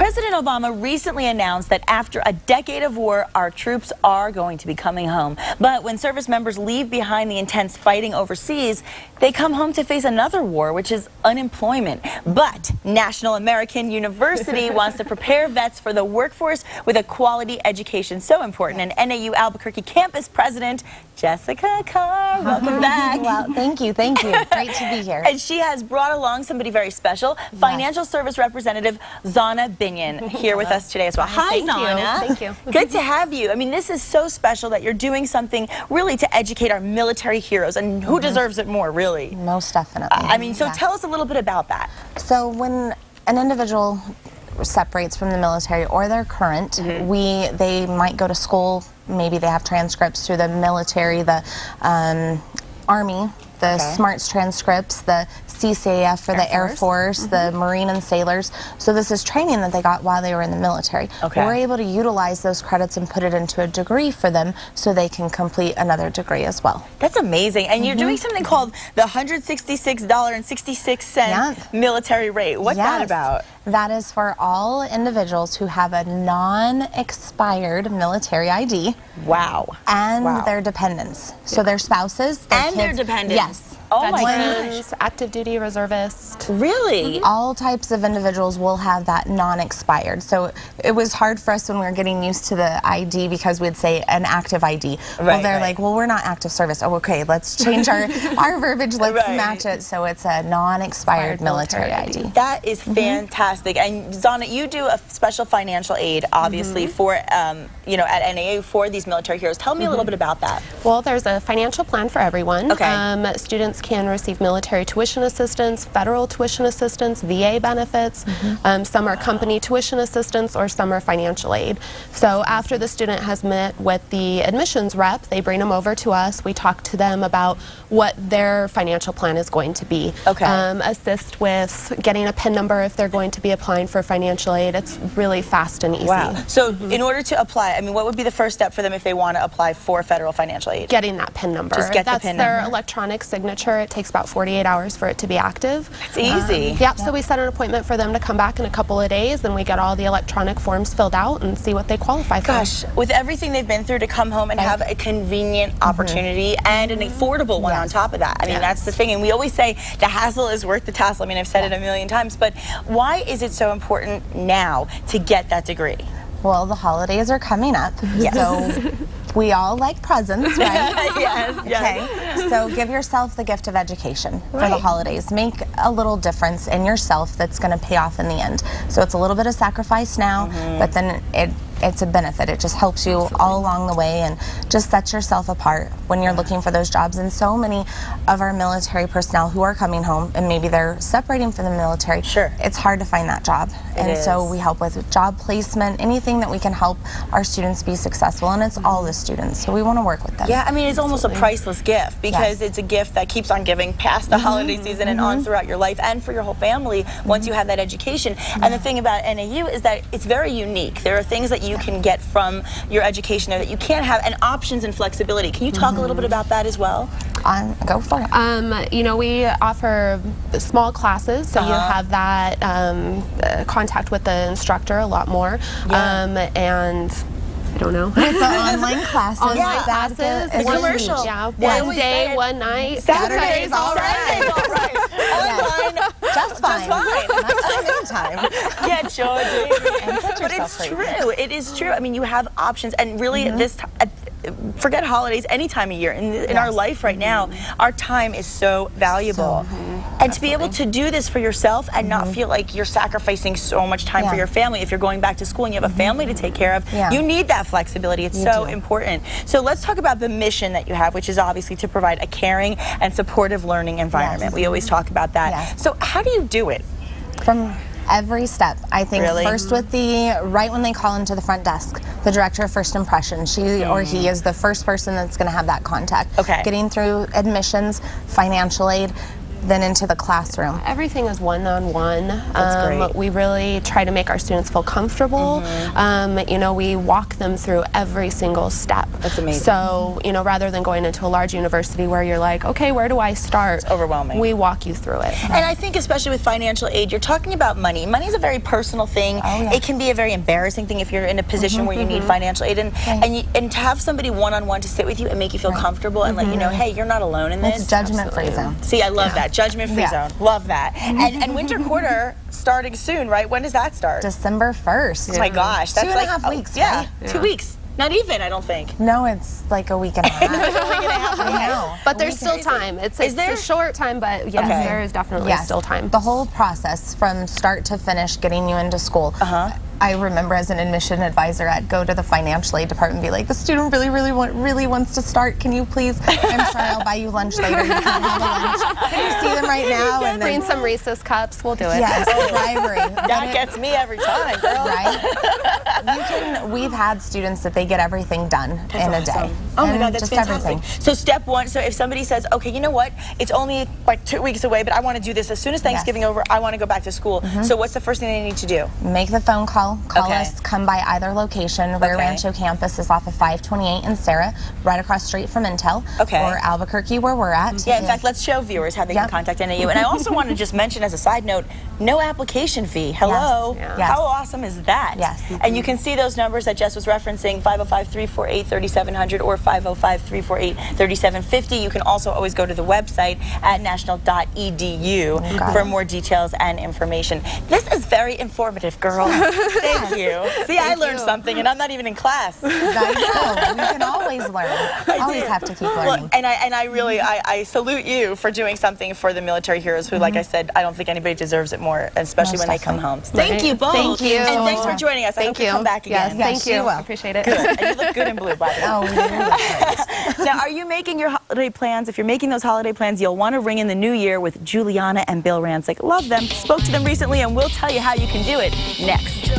President Obama recently announced that after a decade of war, our troops are going to be coming home. But when service members leave behind the intense fighting overseas, they come home to face another war, which is unemployment. But National American University wants to prepare vets for the workforce with a quality education. So important. And NAU Albuquerque campus president, Jessica Carr, welcome back. Well, thank you. Great to be here. And she has brought along somebody very special, financial service representative Zanna Binyon, here with us today as well. Hi, Zanna. Thank you. Good to have you. I mean, this is so special that you're doing something really to educate our military heroes, and who deserves it more, really? Most definitely. I mean, so tell us a little bit about that. So when an individual separates from the military or they're current, they might go to school, maybe they have transcripts through the military, the Army, the SMARTS transcripts, the CCAF for the Air Force, the Marine and sailors. So this is training that they got while they were in the military. We're able to utilize those credits and put it into a degree for them so they can complete another degree as well. That's amazing. And you're doing something called the $166.66 military rate. What's that about? That is for all individuals who have a non-expired military ID. Wow. And their dependents. So their spouses, their kids, their dependents. Yes. Oh my gosh. Active duty reservist. Really? All types of individuals will have that non-expired. So it was hard for us when we were getting used to the ID because we'd say an active ID. Well, they're like, well, we're not active service. Oh, okay, let's change our verbiage. Let's match it. So it's a non-expired military ID. That is fantastic. And Zanna, you do a special financial aid, obviously, for, you know, at NAU for these military heroes. Tell me a little bit about that. Well, there's a financial plan for everyone. Students can receive military tuition assistance, federal tuition assistance, VA benefits. Some are company tuition assistance, or some are financial aid. So after the student has met with the admissions rep, they bring them over to us. We talk to them about what their financial plan is going to be. Assist with getting a PIN number if they're going to be applying for financial aid. It's really fast and easy. Wow. So in order to apply, I mean, what would be the first step for them if they want to apply for federal financial aid? Getting that PIN number. Just get the PIN number. That's their electronic signature. It takes about 48 hours for it to be active. It's easy. So we set an appointment for them to come back in a couple of days, and we get all the electronic forms filled out and see what they qualify for. Gosh, with everything they've been through, to come home and have a convenient opportunity and an affordable one on top of that. I mean, that's the thing. And we always say the hassle is worth the tassel. I mean, I've said it a million times, but why is it so important now to get that degree? Well, the holidays are coming up, so we all like presents, right? Okay, so give yourself the gift of education for the holidays. Make a little difference in yourself that's going to pay off in the end. So it's a little bit of sacrifice now, but then it's a benefit. It just helps you all along the way and just sets yourself apart when you're looking for those jobs. And so many of our military personnel who are coming home, and maybe they're separating from the military, it's hard to find that job. So we help with job placement, anything that we can help our students be successful, and it's all the students, so we want to work with them. Yeah, I mean, it's almost a priceless gift, because it's a gift that keeps on giving past the holiday season and on throughout your life and for your whole family once you have that education. And the thing about NAU is that it's very unique. There are things that you can get from your education there that you can't have, and options and flexibility. Can you talk a little bit about that as well? Go for it. You know, we offer small classes, so you have that contact with the instructor a lot more, and I don't know. With the online classes. Online classes. The commercial. One day, one night. Saturdays, all right. Online. Just fine. Not time. Get your degree. But it's true. It is true. I mean, you have options, and really this forget holidays, any time of year. In our life right now, our time is so valuable. And to be able to do this for yourself and not feel like you're sacrificing so much time for your family. If you're going back to school and you have a family to take care of, you need that flexibility. It's so important. So let's talk about the mission that you have, which is obviously to provide a caring and supportive learning environment. We always talk about that. So how do you do it? From every step. I think first with right when they call into the front desk, the director of first impression, she or he is the first person that's going to have that contact. Getting through admissions, financial aid, then into the classroom? Everything is one-on-one. That's great. We really try to make our students feel comfortable. You know, we walk them through every single step. That's amazing. So, you know, rather than going into a large university where you're like, okay, where do I start? It's overwhelming. We walk you through it. And I think especially with financial aid, you're talking about money. Money is a very personal thing. It can be a very embarrassing thing if you're in a position where you need financial aid. And to have somebody one-on-one to sit with you and make you feel comfortable and let you know, hey, you're not alone in this. It's judgment-free zone. See, I love that. Judgment-free zone. Love that. And winter quarter starting soon, right? When does that start? December 1st. Oh my gosh. That's 2.5 weeks, right? Yeah, 2 weeks. Not even, I don't think. No, it's like a week and a half. I know. But there's still time. It's a short time, but yes, there is definitely still time. The whole process from start to finish, getting you into school. I remember as an admission advisor, I'd go to the financial aid department and be like, the student really wants to start. Can you please? I'm sorry, I'll buy you lunch later. You can't have a lunch. Can you see them right now? And bring some Reese's cups. We'll do it. Yes, bribery. That gets me every time, girl. Right? We've had students that they get everything done in a day. Oh my God, that's just fantastic. Everything. So step one, so if somebody says, okay, you know what, it's only like 2 weeks away, but I want to do this as soon as Thanksgiving over, I want to go back to school. So what's the first thing they need to do? Make the phone call, call us, come by either location. Rio Rancho campus is off of 528 in Sarah, right across the street from Intel, or Albuquerque where we're at. Yeah, in fact, let's show viewers how they can contact NAU. And I also want to just mention as a side note, no application fee. Hello. How awesome is that? And you can see those numbers that Jess was referencing, 505-348-3700 or 505-348-3750. You can also always go to the website at national.edu for more details and information. This is very informative, girl. Thank you. See, I learned something, and I'm not even in class. I know. We can always learn. Always have to keep learning. Well, and I really salute you for doing something for the military heroes who, like I said, I don't think anybody deserves it more, especially when they come home. Thank you both. Thank you. And thanks for joining us. I hope you come back again. Thank you. I appreciate it. Good. And you look good in blue, by the way. Oh, we do. Now, are you making your holiday plans? If you're making those holiday plans, you'll want to ring in the new year with Juliana and Bill Rancic. Love them. Spoke to them recently, and we'll tell you how you can do it next.